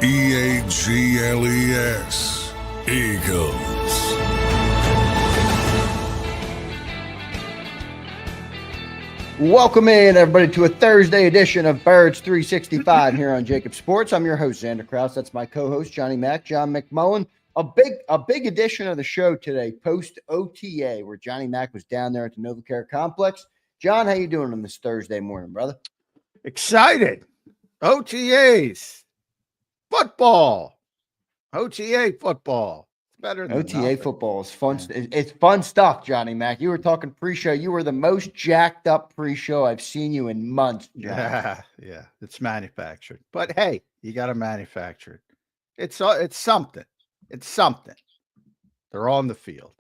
EAGLES. Eagles. Welcome in, everybody, to a Thursday edition of Birds 365 here on JAKIB Sports. I'm your host, Zander Krause. That's my co-host, Johnny Mack, John McMullen. A big edition of the show today, post OTA, where Johnny Mack was down there at the NovaCare Complex. John, how you doing on this Thursday morning, brother? Excited. OTAs. Football. OTA football. It's better than OTA nothing. football is fun. Yeah. It's fun stuff, Johnny Mack. You were talking pre-show. You were the most jacked up pre-show I've seen you in months, John. Yeah. It's manufactured. But hey, you got to manufacture it. It's something. It's something. They're on the field.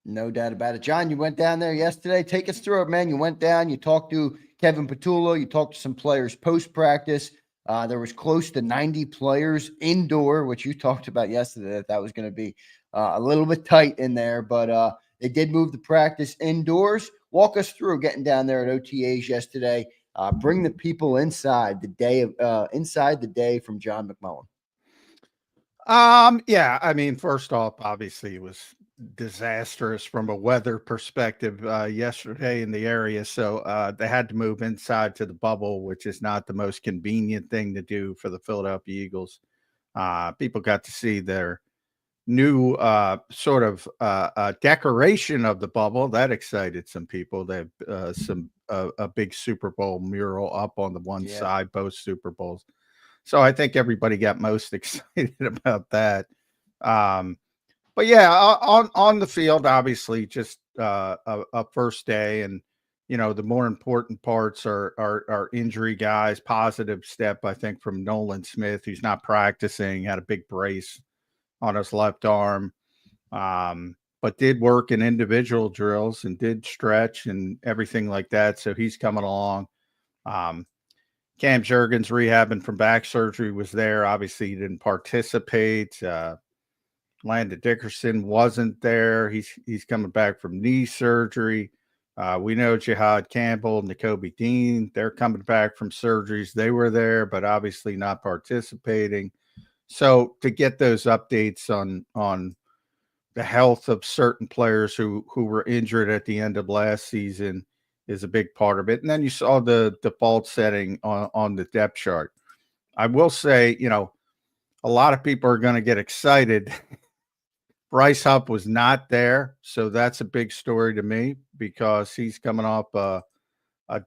No doubt about it. John, you went down there yesterday. Take us through it, man. You went down. You talked to Kevin Patullo. You talked to some players post-practice. There was close to 90 players indoor, which you talked about yesterday, that was going to be a little bit tight in there. But they did move the practice indoors. Walk us through getting down there at OTAs yesterday. Bring the people inside the day from John McMullen. Yeah, I mean, first off, obviously it was disastrous from a weather perspective yesterday in the area. So they had to move inside to the bubble, which is not the most convenient thing to do for the Philadelphia Eagles. People got to see their new sort of decoration of the bubble. That excited some people. They have a big Super Bowl mural up on the one side, both Super Bowls. So I think everybody got most excited about that. But yeah, on the field, obviously, just a first day, and the more important parts are injury guys. Positive step, I think, from Nolan Smith, who's not practicing, had a big brace on his left arm, but did work in individual drills and did stretch and everything like that. So he's coming along. Cam Jurgens rehabbing from back surgery was there. Obviously, he didn't participate. Landon Dickerson wasn't there. He's coming back from knee surgery. We know Jihad Campbell and Nakobe Dean, they're coming back from surgeries. They were there, but obviously not participating. So to get those updates on the health of certain players who were injured at the end of last season is a big part of it. And then you saw the default setting on the depth chart. I will say, a lot of people are going to get excited. Bryce Hupp was not there, so that's a big story to me because he's coming off a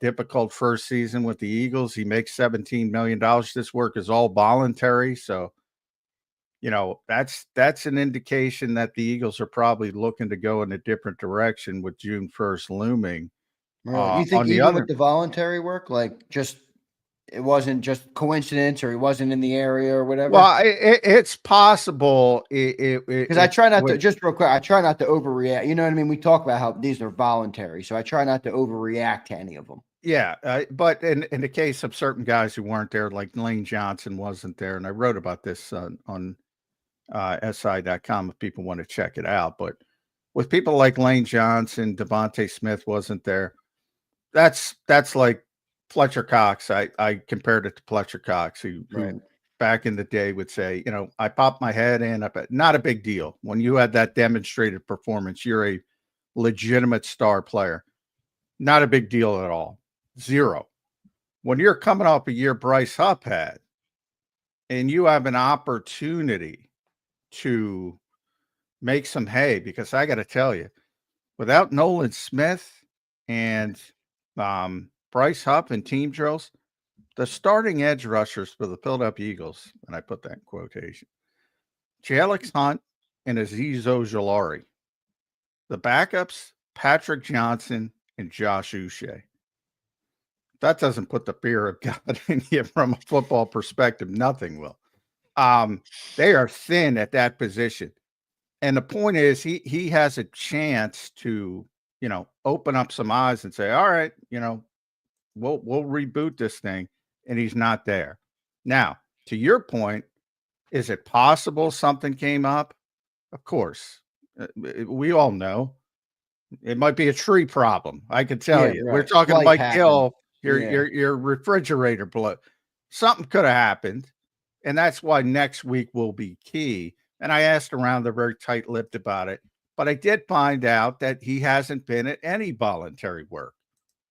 difficult first season with the Eagles. He makes $17 million. This work is all voluntary, so that's an indication that the Eagles are probably looking to go in a different direction with June 1st looming. You think with the voluntary work, it wasn't just coincidence, or he wasn't in the area or whatever? Well, it's possible. Because I try not to, just real quick, I try not to overreact. You know what I mean? We talk about how these are voluntary, so I try not to overreact to any of them. Yeah, but in the case of certain guys who weren't there, like Lane Johnson wasn't there, and I wrote about this on SI.com if people want to check it out. But with people like Lane Johnson, Devontae Smith wasn't there. That's like Fletcher Cox. I compared it to Fletcher Cox, who back in the day would say, I popped my head in. Not a big deal. When you had that demonstrated performance, you're a legitimate star player. Not a big deal at all. Zero. When you're coming off a year Bryce Hupp had, and you have an opportunity to make some hay, because I got to tell you, without Nolan Smith and Bryce Hupp and team drills, the starting edge rushers for the Philadelphia Eagles, and I put that in quotation, Alex Hunt and Azeez Ojulari. The backups, Patrick Johnson and Josh Uche. That doesn't put the fear of God in you from a football perspective. Nothing will. They are thin at that position. And the point is, he has a chance to, open up some eyes and say, all right, we'll reboot this thing. And he's not there. Now, to your point, is it possible something came up? Of course. We all know. It might be a tree problem. I can tell you. Right. We're talking Mike Hill, your refrigerator blew. Something could have happened. And that's why next week will be key. And I asked around, they're very tight-lipped about it. But I did find out that he hasn't been at any voluntary work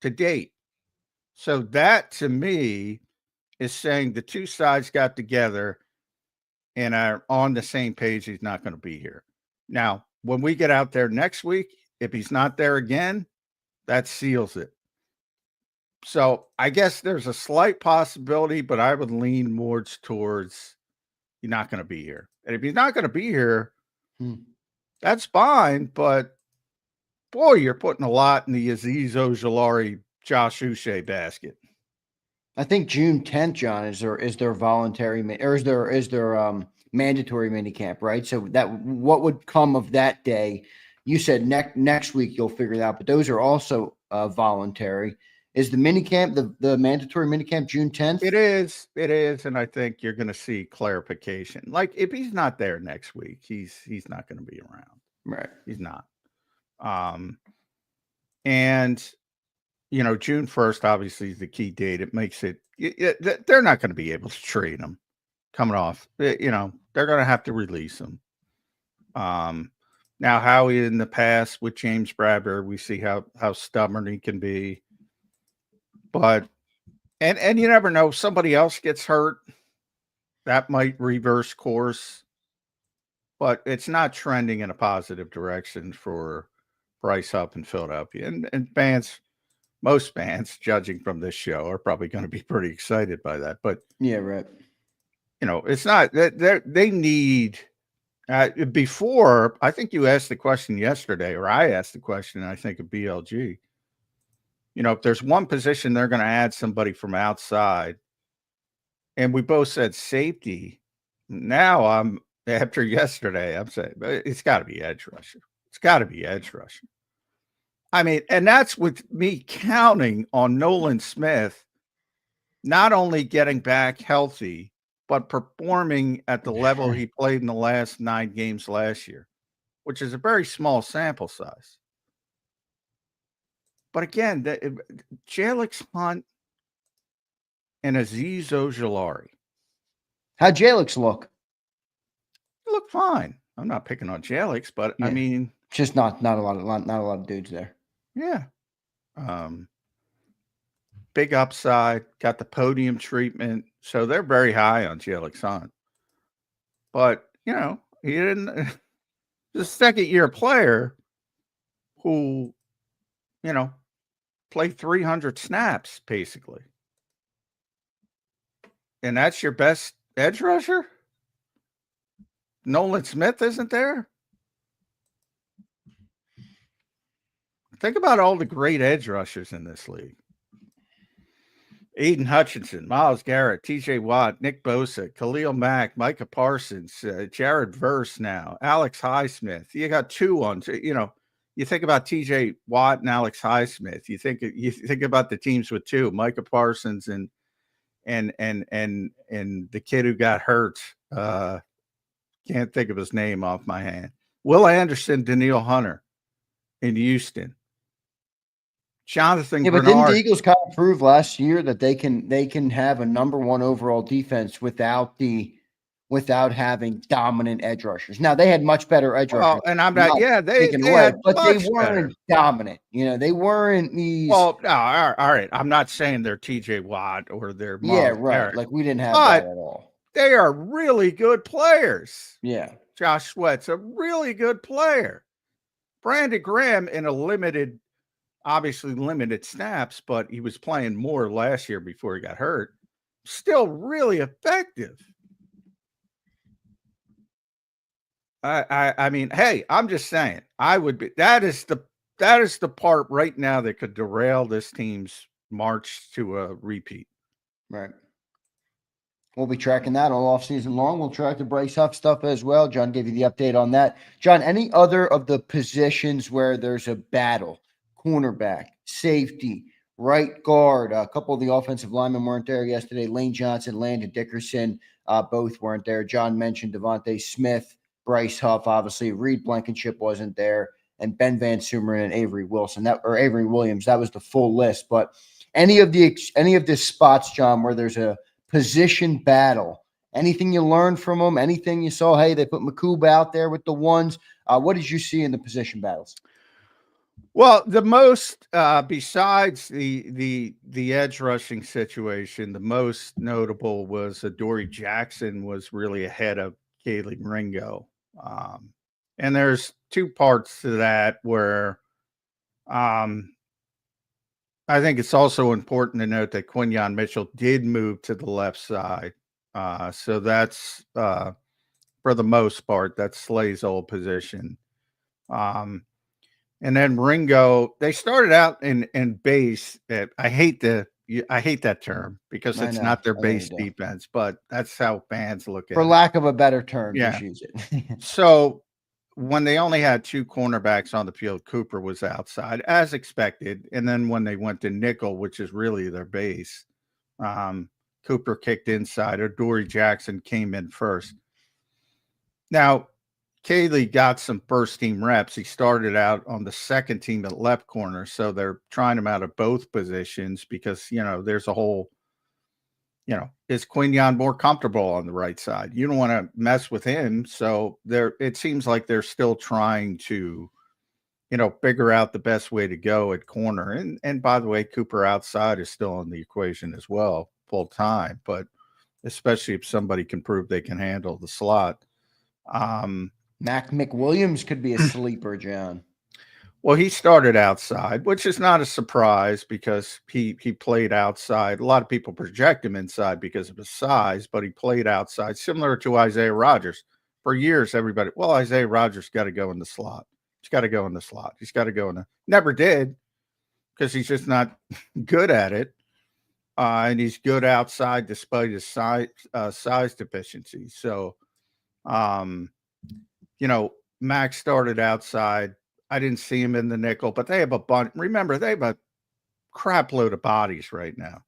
to date. So that, to me, is saying the two sides got together and are on the same page. He's not going to be here. Now, when we get out there next week, if he's not there again, that seals it. So I guess there's a slight possibility, but I would lean more towards he's not going to be here. And if he's not going to be here, that's fine. But boy, you're putting a lot in the Aziz Ojulari, Josh Uche basket. I think June 10th, John, is there voluntary or is there mandatory minicamp, right? So that what would come of that day? You said next week you'll figure it out, but those are also voluntary. Is the minicamp the mandatory minicamp June 10th? It is, and I think you're going to see clarification. Like if he's not there next week, he's not going to be around. Right, he's not. And you know, June 1st obviously is the key date. It makes it they're not going to be able to trade him coming off. You know, they're going to have to release him. Now Howie in the past with James Bradbury, we see how stubborn he can be. But and you never know, somebody else gets hurt, that might reverse course. But it's not trending in a positive direction for Bryce Huff in Philadelphia. And fans, most fans, judging from this show, are probably going to be pretty excited by that. But yeah, right. You know, it's not that they need before. I think you asked the question yesterday, or I asked the question, I think of BLG. You know, if there's one position they're going to add somebody from outside, and we both said safety. Now after yesterday, I'm saying it's got to be edge rusher. It's got to be edge rusher. I mean, and that's with me counting on Nolan Smith not only getting back healthy, but performing at the level he played in the last 9 games last year, which is a very small sample size. But again, Jalix Hunt and Aziz Ojulari. How'd Jalix look? He looked fine. I'm not picking on Jalix, but yeah. I mean, just not a lot of dudes there. Yeah. Big upside, got the podium treatment. So they're very high on Jalix Hunt. But, you know, he didn't the second-year player who, you know, played 300 snaps, basically. And that's your best edge rusher? Nolan Smith isn't there? Think about all the great edge rushers in this league. Aiden Hutchinson, Myles Garrett, TJ Watt, Nick Bosa, Khalil Mack, Micah Parsons, Jared Verse now, Alex Highsmith. You got 2 on, you know, you think about TJ Watt and Alex Highsmith. You think about the teams with 2, Micah Parsons and the kid who got hurt. Can't think of his name off my hand. Will Anderson, Daniil Hunter in Houston. Jonathan Bernard. But didn't the Eagles kind of prove last year that they can have a number 1 overall defense without having dominant edge rushers? Now they had much better edge rushers. And I'm not they weren't dominant. You know, they weren't these. Well, no, all right. I'm not saying they're TJ Watt or they're right. Garrett. Like we didn't have that at all. They are really good players. Yeah, Josh Sweat's a really good player. Brandon Graham in obviously limited snaps, but he was playing more last year before he got hurt. Still really effective. I mean, hey, I'm just saying, that is the part right now that could derail this team's march to a repeat. Right. We'll be tracking that all offseason long. We'll track the Bryce Huff stuff as well. John gave you the update on that. John, any other of the positions where there's a battle? Cornerback, safety, right guard. A couple of the offensive linemen weren't there yesterday. Lane Johnson, Landon Dickerson, both weren't there. John mentioned Devontae Smith, Bryce Huff, obviously. Reed Blankenship wasn't there, and Ben Van Sumeren and Avery Williams. That was the full list. But any of the spots, John, where there's a position battle Anything you learned from them? Anything you saw? Hey, they put McCoob out there with the ones. What did you see in the position battles? Well, the most besides the edge rushing situation, the most notable was Adoree Jackson was really ahead of Kaylee Ringo. And there's two parts to that where I think it's also important to note that Quinyon Mitchell did move to the left side. So that's for the most part, that's Slay's old position. And then Ringo, they started out in base. I hate that term because it's not their base defense, but that's how fans look at it. For lack of a better term, yeah. Just use it. So when they only had two cornerbacks on the field, Cooper was outside as expected. And then when they went to nickel, which is really their base, Cooper kicked inside. Adoree Jackson came in first. Now, Kaylee got some first team reps. He started out on the second team at left corner. So they're trying him out of both positions because, there's a whole, is Quinyon more comfortable on the right side? You don't want to mess with him. So it seems like they're still trying to, figure out the best way to go at corner. And by the way, Cooper outside is still in the equation as well, full time, but especially if somebody can prove they can handle the slot. McWilliams could be a sleeper, John. Well, he started outside, which is not a surprise because he played outside. A lot of people project him inside because of his size, but he played outside, similar to Isaiah Rodgers. For years, everybody, Isaiah Rodgers got to go in the slot. He's got to go in the slot. He's got to go in the – never did because he's just not good at it. And he's good outside despite his size deficiency. So, Max started outside. I didn't see him in the nickel, but they have a bunch. Remember, they have a crap load of bodies right now.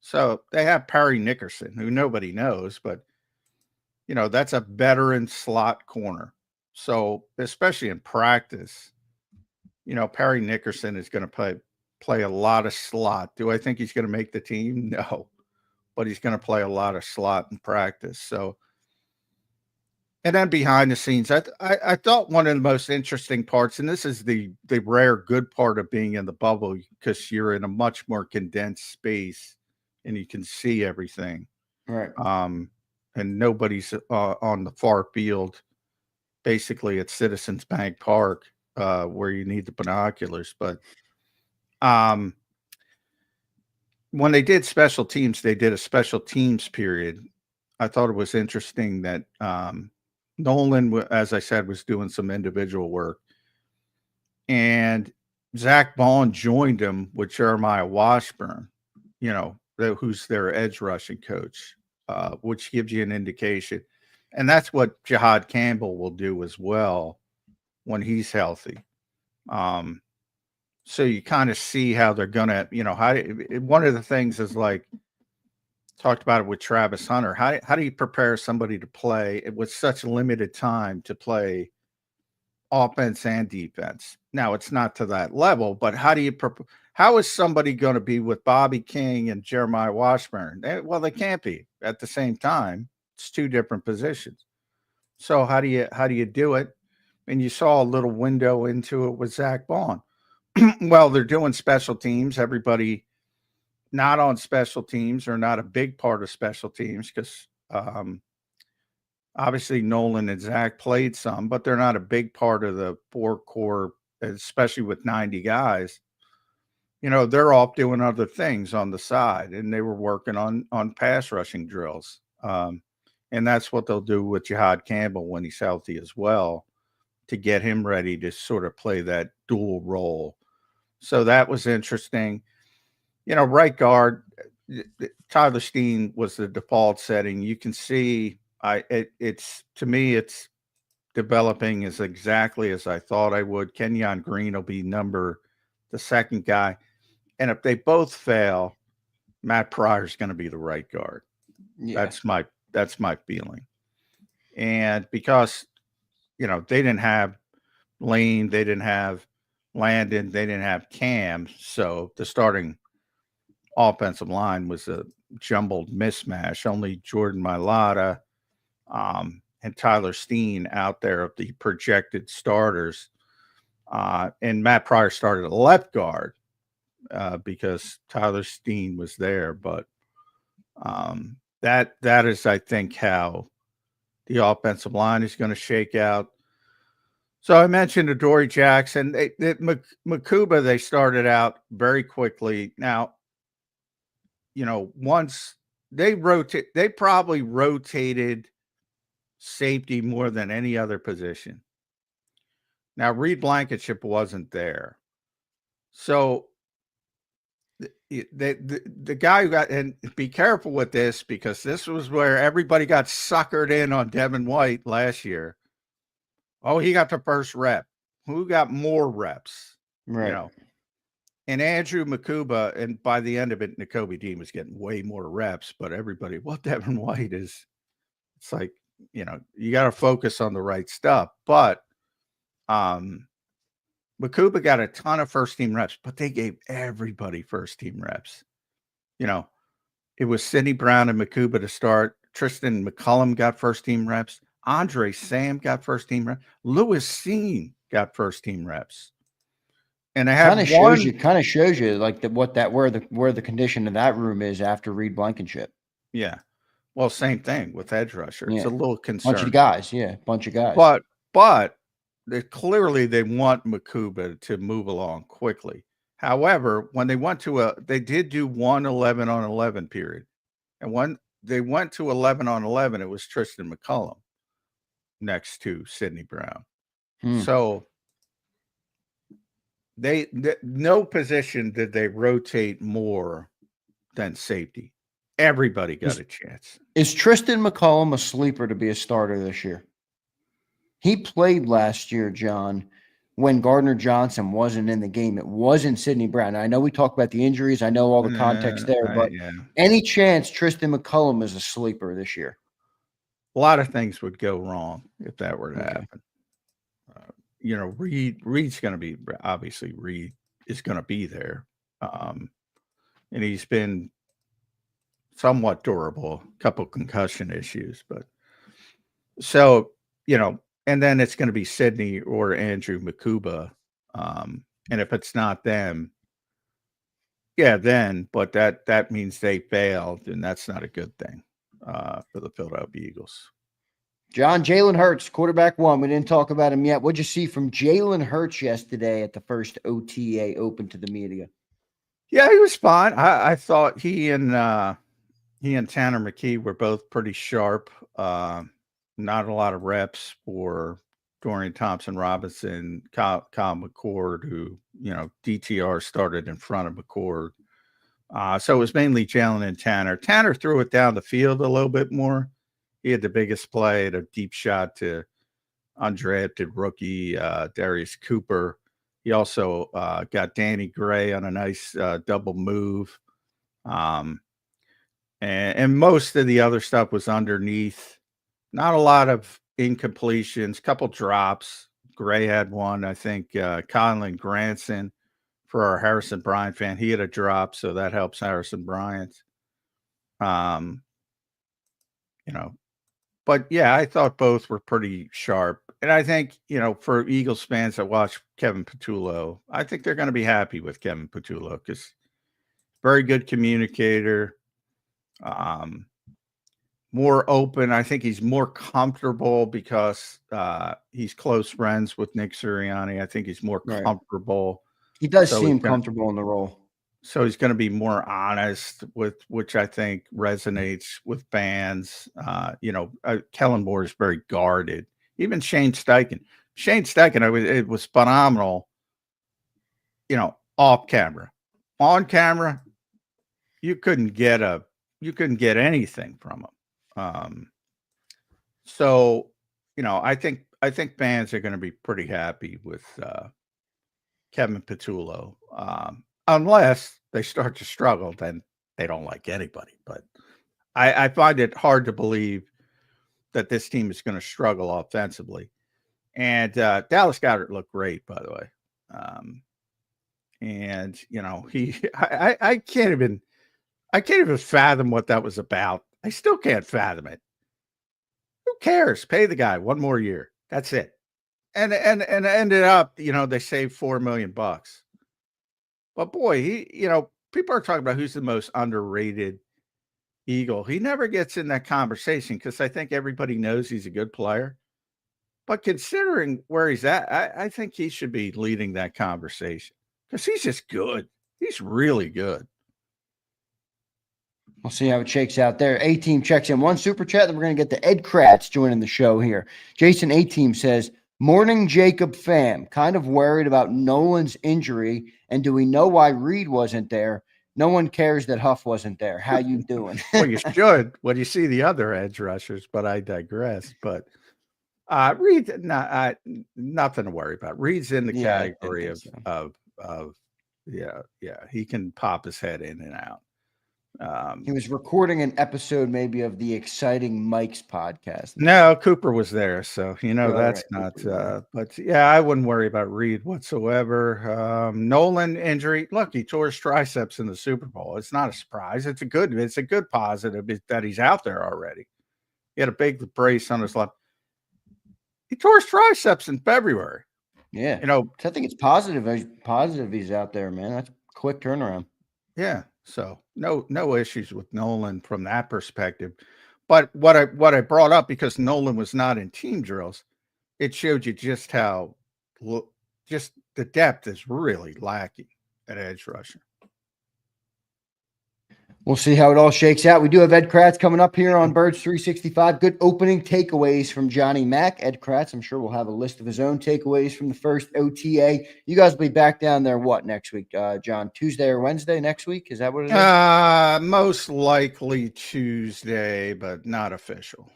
So they have Perry Nickerson, who nobody knows, but, that's a veteran slot corner. So especially in practice, Perry Nickerson is going to play a lot of slot. Do I think he's going to make the team? No, but he's going to play a lot of slot in practice. So, and then behind the scenes, I thought one of the most interesting parts, and this is the rare good part of being in the bubble, because you're in a much more condensed space and you can see everything. Right. And nobody's on the far field, basically at Citizens Bank Park, where you need the binoculars. But when they did special teams, they did a special teams period. I thought it was interesting that Nolan, as I said, was doing some individual work, and Zach Bond joined him with Jeremiah Washburn, who's their edge rushing coach, which gives you an indication. And that's what Jahad Campbell will do as well when he's healthy. So you kind of see how they're going to, one of the things is like, talked about it with Travis Hunter. How do you prepare somebody to play with such limited time to play offense and defense? Now, it's not to that level, but how is somebody going to be with Bobby King and Jeremiah Washburn? They can't be at the same time. It's two different positions. So how do you do it? And you saw a little window into it with Zach Bond. Well, they're doing special teams. Everybody not on special teams or not a big part of special teams because obviously Nolan and Zach played some, but they're not a big part of the four core, especially with 90 guys. They're off doing other things on the side, and they were working on pass rushing drills. And that's what they'll do with Jahad Campbell when he's healthy as well, to get him ready to sort of play that dual role. So that was interesting. Right guard, Tyler Steen was the default setting. You can see it's developing as exactly as I thought I would. Kenyon Green will be the second guy. And if they both fail, Matt Pryor's going to be the right guard. Yeah. That's my feeling. And because, they didn't have Lane, they didn't have Landon, they didn't have Cam. So the starting offensive line was jumbled mismatch. Only Jordan Mailata and Tyler Steen out there of the projected starters. And Matt Pryor started at left guard because Tyler Steen was there. But that is, I think, how the offensive line is going to shake out. So I mentioned Adoree Jackson. Makuba, they started out very quickly. Now, once they probably rotated safety more than any other position. Now, Reed Blankenship wasn't there. So the guy who got, and be careful with this, because this was where everybody got suckered in on Devin White last year. Oh, he got the first rep. Who got more reps? Right. And Andrew Makuba, and by the end of it, Nakobe Dean was getting way more reps, but everybody, well, Devin White is, it's like, you got to focus on the right stuff. But Makuba got a ton of first team reps, but they gave everybody first team reps. It was Sidney Brown and Makuba to start. Tristan McCullum got first team reps. Andre Sam got first team reps. Lewis Seen got first team reps. And I had kind of shows you like where the condition of that room is after Reed Blankenship. Yeah. Well, same thing with edge rusher. Yeah. It's a little concerning. Bunch of guys. But clearly they want Makuba to move along quickly. However, when they did do 1 11 on 11 period. And when they went to 11 on 11, it was Tristan McCullum next to Sidney Brown. So no position did they rotate more than safety. Everybody got a chance. Is Tristan McCullum a sleeper to be a starter this year? He played last year, John, when Gardner Johnson wasn't in the game. It wasn't Sidney Brown. I know we talked about the injuries. I know all the context there, but any chance Tristan McCullum is a sleeper this year? A lot of things would go wrong if that were to happen. Reed's going to be, obviously Reed is going to be there. And he's been somewhat durable, a couple concussion issues, but so, and then it's going to be Sidney or Andrew Makuba. And if it's not them, but that means they failed, and that's not a good thing for the Philadelphia Eagles. John, Jalen Hurts, quarterback one. We didn't talk about him yet. What'd you see from Jalen Hurts yesterday at the first OTA open to the media? Yeah, he was fine. I thought he and Tanner McKee were both pretty sharp. Not a lot of reps for Dorian Thompson-Robinson, Kyle McCord, who, DTR started in front of McCord. So it was mainly Jalen and Tanner. Tanner threw it down the field a little bit more. He had the biggest play, a deep shot to undrafted rookie Darius Cooper. He also got Danny Gray on a nice double move. And most of the other stuff was underneath. Not a lot of incompletions, couple drops. Gray had one, I think. Colin Granson, for our Harrison Bryant fan, he had a drop, so that helps Harrison Bryant. But yeah, I thought both were pretty sharp. And I think, for Eagles fans that watch Kevin Patullo, I think they're going to be happy with Kevin Patullo because very good communicator, more open. I think he's more comfortable because he's close friends with Nick Sirianni. I think he's more comfortable. He does seem comfortable in the role. So he's going to be more honest, which I think resonates with fans. Kellen Moore is very guarded. Even Shane Steichen. It was phenomenal. Off camera. On camera, you couldn't get anything from him. So I think fans are going to be pretty happy with Kevin Patullo. Unless they start to struggle, then they don't like anybody. But I find it hard to believe that this team is going to struggle offensively. And Dallas Goedert looked great, by the way. I I can't even fathom what that was about. I still can't fathom it. Who cares? Pay the guy one more year. That's it. And ended up, they saved $4 million. But boy, people are talking about who's the most underrated Eagle. He never gets in that conversation because I think everybody knows he's a good player. But considering where he's at, I think he should be leading that conversation because he's just good. He's really good. We'll see how it shakes out there. A-Team checks in one super chat, then we're going to get to Ed Kratz joining the show here. Jason A-Team says, morning, JAKIB fam. Kind of worried about Nolan's injury, and do we know why Reed wasn't there? No one cares that Huff wasn't there. How you doing? Well, you should when you see the other edge rushers, but I digress. But Reed, nothing to worry about. Reed's in the category of he can pop his head in and out. He was recording an episode maybe of the Exciting Mike's podcast. No, Cooper was there, so that's right. not. But yeah, I wouldn't worry about Reed whatsoever. Nolan injury. Look, he tore his triceps in the Super Bowl. It's not a surprise. It's a good positive that he's out there already. He had a big brace on his left. He tore his triceps in February. Yeah, I think it's positive. Positive he's out there, man. That's a quick turnaround. Yeah. So no issues with Nolan from that perspective. But what I brought up, because Nolan was not in team drills, it showed you just how just the depth is really lacking at edge rusher. We'll see how it all shakes out. We do have Ed Kratz coming up here on Birds 365. Good opening takeaways from Johnny Mack. Ed Kratz, I'm sure, will have a list of his own takeaways from the first OTA. You guys will be back down there, next week, John? Tuesday or Wednesday next week? Is that what it is? Most likely Tuesday, but not official.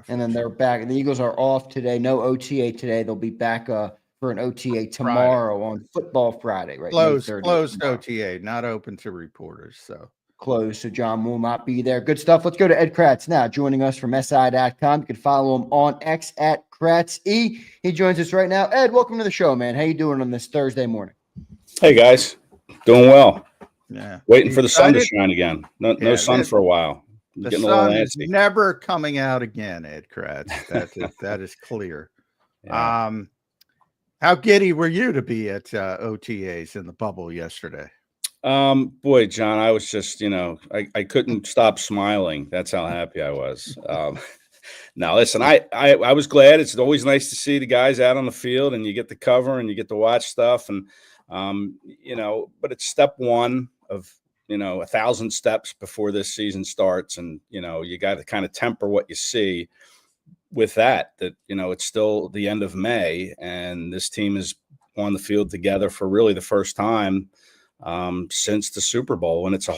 And then they're back. The Eagles are off today. No OTA today. They'll be back for an OTA tomorrow Friday. On Football Friday, right? Closed OTA, not open to reporters, so. Closed, so John will not be there. Good stuff. Let's go to Ed Kratz now, joining us from SI.com. You can follow him on X at KratzE. He joins us right now. Ed, welcome to the show, man. How you doing on this Thursday morning? Hey, guys. Doing well. Yeah. Waiting for the sun to shine again. No sun for a while. The sun is never coming out again, Ed Kratz. That is clear. Yeah. How giddy were you to be at OTAs in the bubble yesterday? Boy, John, I was just, I couldn't stop smiling. That's how happy I was. Now, listen, I was glad. It's always nice to see the guys out on the field and you get to cover and you get to watch stuff. And, but it's step one of, 1,000 steps before this season starts. And, you got to kind of temper what you see with that, it's still the end of May and this team is on the field together for really the first time since the Super Bowl, and it's a